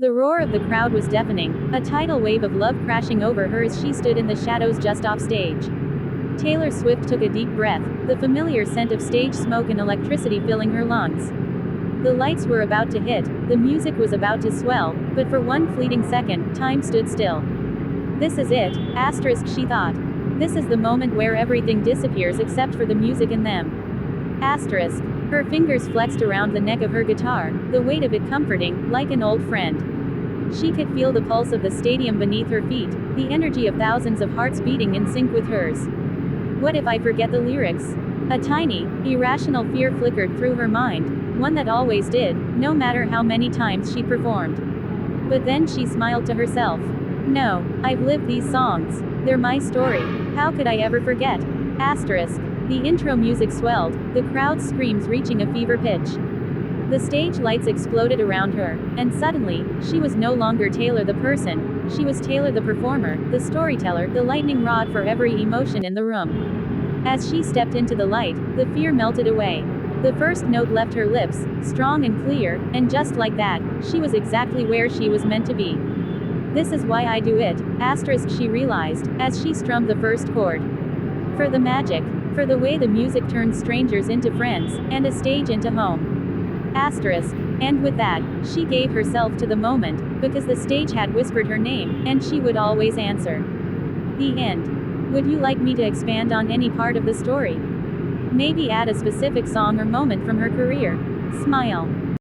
The roar of the crowd was deafening, a tidal wave of love crashing over her as she stood in the shadows just off stage. Taylor Swift took a deep breath, the familiar scent of stage smoke and electricity filling her lungs. The lights were about to hit, the music was about to swell, but for one fleeting second, time stood still. This is it, asterisk, she thought. This is the moment where everything disappears except for the music and them. Asterisk. Her fingers flexed around the neck of her guitar, the weight of it comforting, like an old friend. She could feel the pulse of the stadium beneath her feet, the energy of thousands of hearts beating in sync with hers. What if I forget the lyrics? A tiny, irrational fear flickered through her mind, one that always did, no matter how many times she performed. But then she smiled to herself. No, I've lived these songs. They're my story. How could I ever forget? Asterisk. The intro music swelled, the crowd's screams reaching a fever pitch. The stage lights exploded around her, and suddenly, she was no longer Taylor the person, she was Taylor the performer, the storyteller, the lightning rod for every emotion in the room. As she stepped into the light, the fear melted away. The first note left her lips, strong and clear, and just like that, she was exactly where she was meant to be. This is why I do it, asterisk, she realized, as she strummed the first chord. For the magic. For the way the music turned strangers into friends, and a stage into home. Asterisk. And with that, she gave herself to the moment, because the stage had whispered her name, and she would always answer. The end. Would you like me to expand on any part of the story? Maybe add a specific song or moment from her career? Smile.